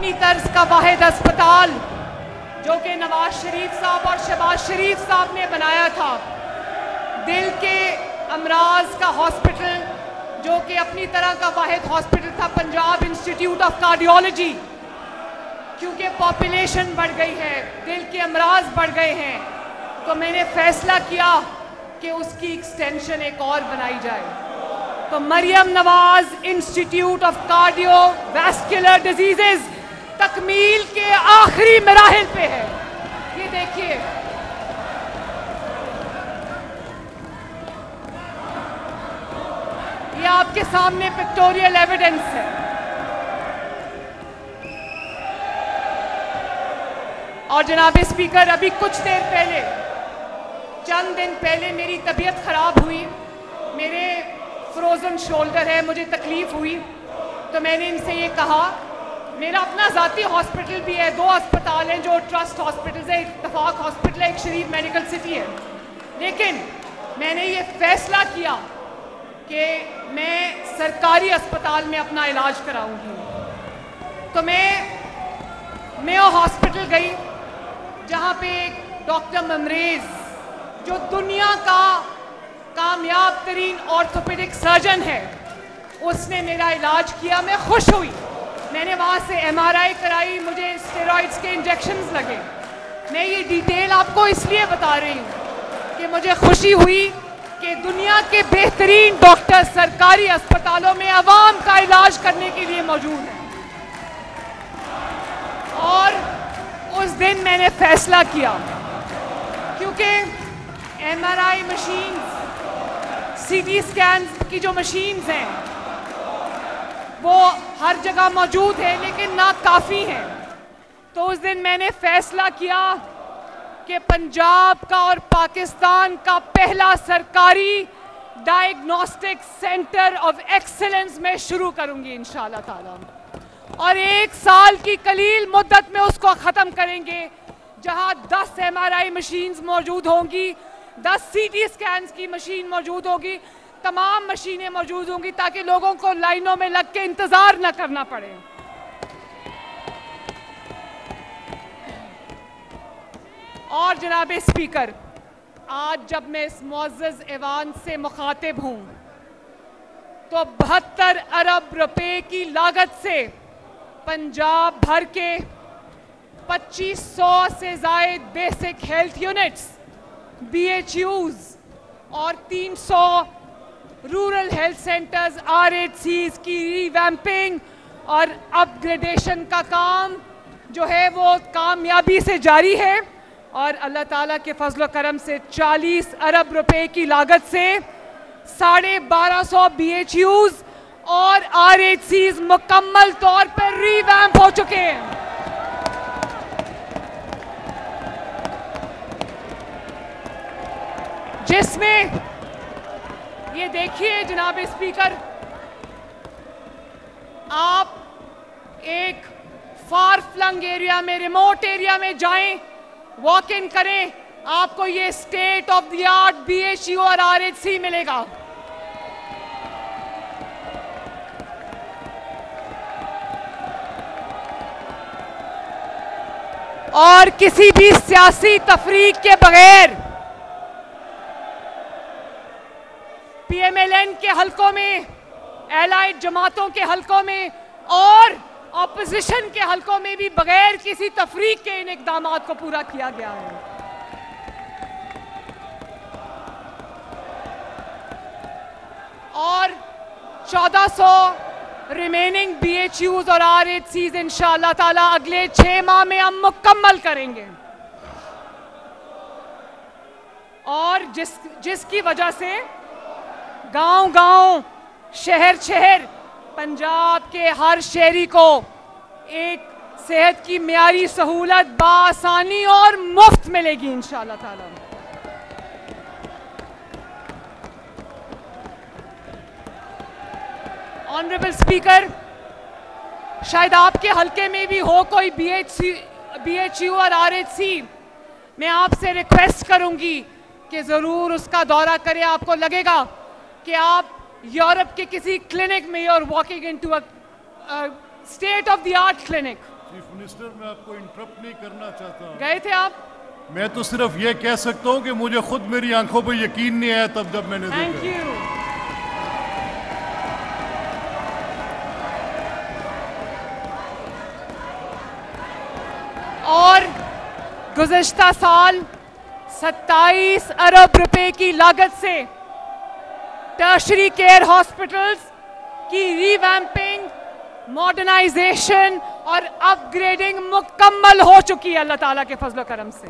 अपनी तर्ज का वाहिद अस्पताल जो कि नवाज शरीफ साहब और शहबाज शरीफ साहब ने बनाया था, दिल के अमराज का हॉस्पिटल जो कि अपनी तरह का वाहिद हॉस्पिटल था, पंजाब इंस्टीट्यूट ऑफ कार्डियोलॉजी, क्योंकि पॉपुलेशन बढ़ गई है, दिल के अमराज बढ़ गए हैं, तो मैंने फैसला किया कि उसकी एक्सटेंशन एक और बनाई जाए। तो Maryam Nawaz institute of cardiovascular diseases तकमील के आखिरी मराहिल पे है। ये देखिए, ये आपके सामने पिक्टोरियल एविडेंस है। और जनाब स्पीकर, अभी कुछ देर पहले, चंद दिन पहले मेरी तबीयत खराब हुई, मेरे फ्रोजन शोल्डर है, मुझे तकलीफ हुई, तो मैंने इनसे ये कहा, मेरा अपना ज़ाती हॉस्पिटल भी है, 2 अस्पताल हैं जो ट्रस्ट हॉस्पिटल्स है, एक इत्तफाक हॉस्पिटल है, एक शरीफ मेडिकल सिटी है, लेकिन मैंने ये फैसला किया कि मैं सरकारी अस्पताल में अपना इलाज कराऊंगी। तो मैं मेयो हॉस्पिटल गई, जहाँ पे एक डॉक्टर ममरेज जो दुनिया का कामयाब तरीन ऑर्थोपेडिक सर्जन है, उसने मेरा इलाज किया। मैं खुश हुई, मैंने वहाँ से MRI कराई, मुझे स्टेरॉइड्स के इंजेक्शन्स लगे। मैं ये डिटेल आपको इसलिए बता रही हूँ कि मुझे खुशी हुई कि दुनिया के बेहतरीन डॉक्टर सरकारी अस्पतालों में आवाम का इलाज करने के लिए मौजूद हैं। और उस दिन मैंने फैसला किया, क्योंकि MRI मशीन्स, CT स्कैन की जो मशीन्स हैं वो हर जगह मौजूद है, लेकिन ना काफ़ी हैं। तो उस दिन मैंने फैसला किया कि पंजाब का और पाकिस्तान का पहला सरकारी डायग्नोस्टिक सेंटर ऑफ एक्सीलेंस में शुरू करूंगी इंशाल्लाह ताला, और 1 साल की कलील मुद्दत में उसको ख़त्म करेंगे, जहां 10 MRI मशीन्स मौजूद होंगी, 10 CT स्कैन की मशीन मौजूद होगी, तमाम मशीनें मौजूद होंगी, ताकि लोगों को लाइनों में लग के इंतज़ार न करना पड़े। और जनाब स्पीकर, आज जब मैं इस मुअज़्ज़ज़ ऐवान से मुखातिब हूँ, तो 72 अरब रुपए की लागत से पंजाब भर के 2500 से ज़ायद बेसिक हेल्थ यूनिट्स, BHUs और 300 रूरल हेल्थ सेंटर्स, RHCs की रिवैम्पिंग और अपग्रेडेशन का काम जो है वो कामयाबी से जारी है। और अल्लाह ताला के फजल करम से 40 अरब रुपए की लागत से 1250 BHUs और RHCs मुकम्मल तौर पर रिवैम्प हो चुके हैं। जिसमें ये देखिए जनाब स्पीकर, आप एक फार फ्लंग एरिया में, रिमोट एरिया में जाएं, वॉक इन करें, आपको ये state of the art BHU और RHC मिलेगा। और किसी भी सियासी तफरीक के बगैर PMLN के हलकों में, एलाइड जमातों के हलकों में और ऑपोजिशन के हलकों में भी बगैर किसी तफरीक के इन इक़दामात को पूरा किया गया है। और 1400 रिमेनिंग BHUs और RHCs इंशाअल्लाह ताला अगले 6 माह में हम मुकम्मल करेंगे, और जिसकी वजह से गांव-गांव, शहर-शहर, पंजाब के हर शहरी को एक सेहत की मियारी सहूलत बासानी और मुफ्त मिलेगी इंशाअल्लाह ताला। ऑनरेबल स्पीकर, शायद आपके हलके में भी हो कोई BHU और RHC, मैं आपसे रिक्वेस्ट करूंगी कि ज़रूर उसका दौरा करें। आपको लगेगा कि आप यूरोप के किसी क्लिनिक में और walking into a state of the art clinic, chief minister, मैं आपको इंटरप्ट नहीं करना चाहता। गए थे आप? मैं तो सिर्फ ये कह सकता हूँ कि मुझे खुद मेरी आंखों पर यकीन नहीं आया तब जब मैंने देखा। Thank you. और गुज़िश्ता साल 27 अरब रुपए की लागत से टर्शरी केयर हॉस्पिटल्स की रीवैम्पिंग, मॉडर्नाइजेशन और अपग्रेडिंग मुकम्मल हो चुकी है अल्लाह ताला के फजल करम से।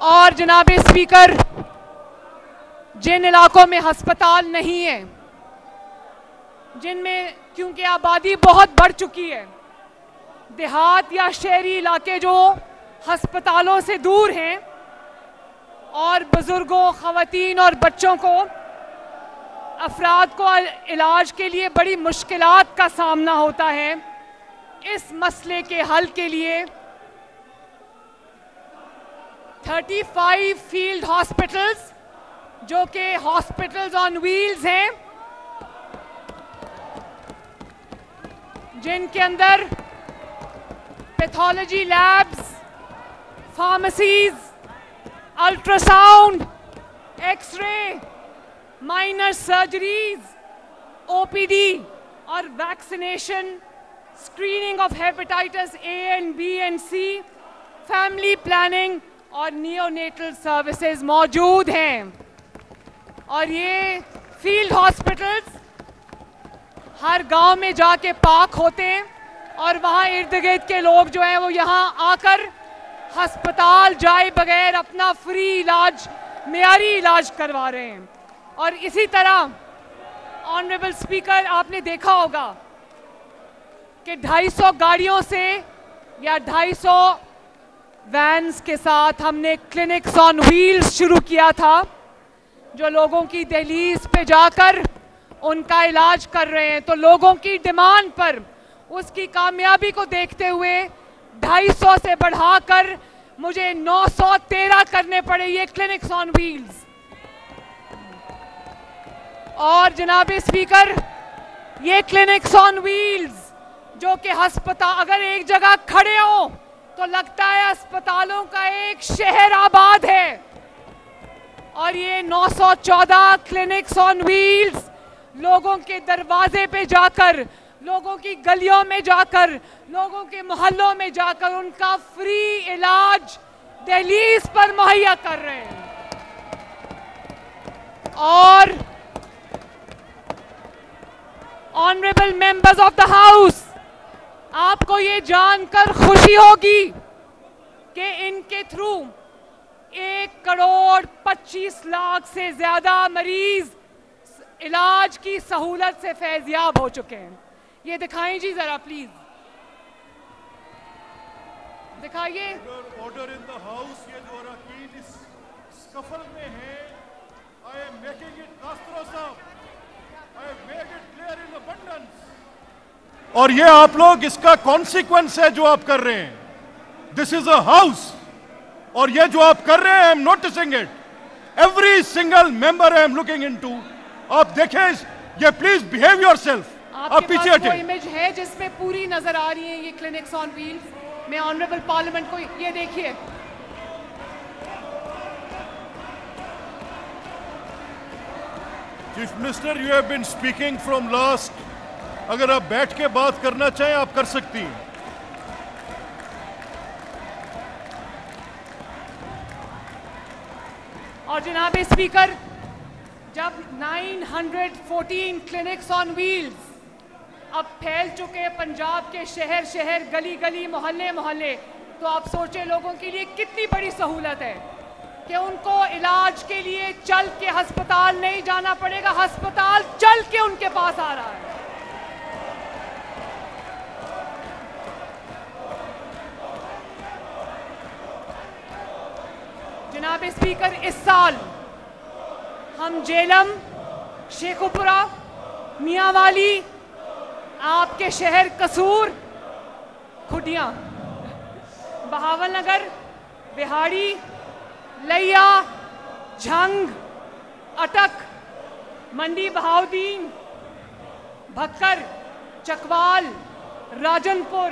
और जनाब स्पीकर, जिन इलाकों में अस्पताल नहीं है, जिनमें क्योंकि आबादी बहुत बढ़ चुकी है, देहात या शहरी इलाके जो अस्पतालों से दूर हैं और बुजुर्गों, खवातीन और बच्चों को, अफराद को इलाज के लिए बड़ी मुश्किलात का सामना होता है, इस मसले के हल के लिए 35 फील्ड हॉस्पिटल्स जो कि हॉस्पिटल्स ऑन व्हील्स हैं, जिनके अंदर pathology labs, pharmacies, ultrasound, x-ray, minor surgeries, OPD और vaccination, screening of hepatitis A and B and C, family planning और नियोनेटल सर्विसेज मौजूद हैं। और ये फील्ड हॉस्पिटल्स हर गांव में जाके पार्क होते हैं और वहाँ इर्द गिर्द के लोग जो हैं वो यहाँ आकर अस्पताल जाए बगैर अपना फ्री इलाज, मेयारी इलाज करवा रहे हैं। और इसी तरह ऑनरेबल स्पीकर, आपने देखा होगा कि 250 गाड़ियों से या 250 वैन्स के साथ हमने क्लिनिक्स ऑन व्हील्स शुरू किया था, जो लोगों की दहलीज पे जाकर उनका इलाज कर रहे हैं। तो लोगों की डिमांड पर, उसकी कामयाबी को देखते हुए 250 से बढ़ाकर मुझे 913 करने पड़े ये क्लिनिक्स ऑन व्हील्स। और जनाब स्पीकर, ये क्लिनिक्स ऑन व्हील्स जो कि अस्पताल, अगर एक जगह खड़े हो तो लगता है अस्पतालों का एक शहर आबाद है। और ये 914 क्लिनिक्स ऑन व्हील्स लोगों के दरवाजे पे जाकर, लोगों की गलियों में जाकर, लोगों के मोहल्लों में जाकर उनका फ्री इलाज दहलीज पर मुहैया कर रहे हैं। और honourable members of the house, आपको ये जानकर खुशी होगी कि इनके थ्रू 1,25,00,000 से ज्यादा मरीज इलाज की सहूलत से फैजियाब हो चुके हैं। ये दिखाएं जी जरा प्लीज, दिखाइए। ऑर्डर इन द हाउस, ये जो अरकान इस स्कफल में है, I am making it Castro साहब, I make it clear in abundance. और ये आप लोग, इसका कॉन्सिक्वेंस है जो आप कर रहे हैं। दिस इज अ हाउस, और ये जो आप कर रहे हैं, I am noticing it, every single member I am looking into. आप देखें ये, प्लीज बिहेव योरसेल्फ। आप पीछे हटें। इमेज है जिसमें पूरी नजर आ रही है ये क्लिनिक्स ऑन व्हील्स। मैं ऑनरेबल पार्लियामेंट को ये देखिए, chief minister, you have been speaking from last, अगर आप बैठ के बात करना चाहें आप कर सकती हैं। और जनाब स्पीकर, जब 914 क्लिनिक्स ऑन व्हील्स अब फैल चुके हैं पंजाब के शहर शहर, गली गली, मोहल्ले मोहल्ले, तो आप सोचें लोगों के लिए कितनी बड़ी सहूलत है कि उनको इलाज के लिए चल के अस्पताल नहीं जाना पड़ेगा, अस्पताल चल के उनके पास आ रहा है। जनाब स्पीकर, इस साल हम झेलम, शेखुपुरा, मियांवाली, आपके शहर कसूर, खुटियां, बहावलनगर, बिहाड़ी, लैया, झंग, अटक, मंडी बहाउद्दीन, भक्कर, चकवाल, राजनपुर,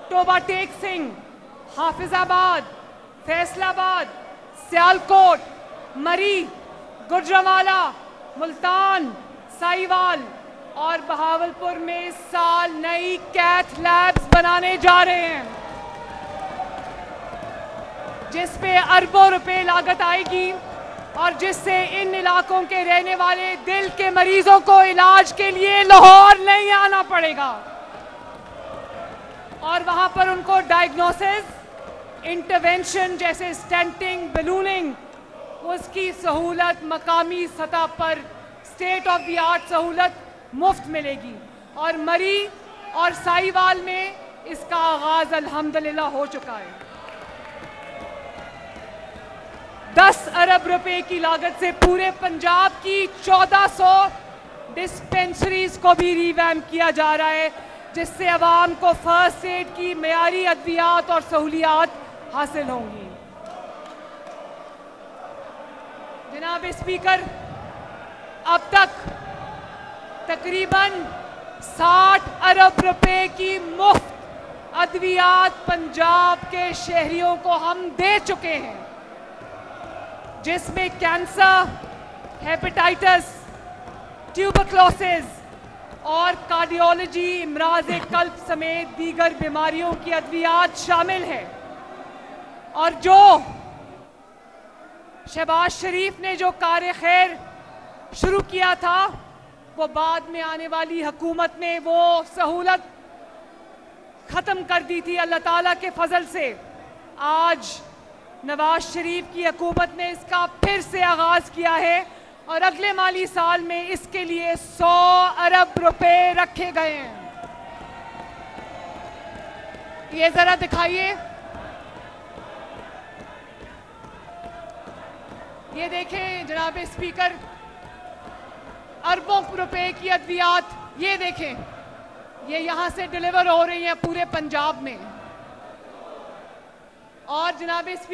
टोबा टेक सिंह, हाफिजाबाद, फैसलाबाद, सियालकोट, मरी, गुजरांवाला, मुल्तान, साहिवाल और बहावलपुर में इस साल नई कैथ लैब्स बनाने जा रहे हैं, जिस पे अरबों रुपए लागत आएगी और जिससे इन इलाकों के रहने वाले दिल के मरीजों को इलाज के लिए लाहौर नहीं आना पड़ेगा और वहां पर उनको डायग्नोसिस, इंटरवेंशन जैसे स्टेंटिंग, बलूनिंग, उसकी सहूलत मकामी सतह पर स्टेट ऑफ द आर्ट सहूलत मुफ्त मिलेगी। और मरी और साहिवाल में इसका आगाज अल्हम्दुलिल्लाह हो चुका है। 10 अरब रुपए की लागत से पूरे पंजाब की 1400 डिस्पेंसरीज को भी रिवैम्प किया जा रहा है, जिससे अवाम को फर्स्ट एड की मेयारी अद्वियात और सहूलियात हासिल होंगी। जनाब स्पीकर, अब तक तकरीबन 60 अरब रुपए की मुफ्त अद्वियात पंजाब के शहरियों को हम दे चुके हैं, जिसमें कैंसर, हेपेटाइटिस, ट्यूबरक्लोसिस और कार्डियोलॉजी, इमराज कल्ब समेत दीगर बीमारियों की अद्वियात शामिल है। और जो शहबाज शरीफ ने जो कार्य खैर शुरू किया था, वो बाद में आने वाली हुकूमत ने वो सहूलत ख़त्म कर दी थी। अल्लाह ताला के फजल से आज नवाज शरीफ की हुकूमत ने इसका फिर से आगाज़ किया है और अगले माली साल में इसके लिए 100 अरब रुपए रखे गए हैं। ये ज़रा दिखाइए, ये देखें जनाब स्पीकर, अरबों रुपए की अद्वियात, ये देखें, ये यहां से डिलीवर हो रही हैं पूरे पंजाब में। और जनाब स्पीकर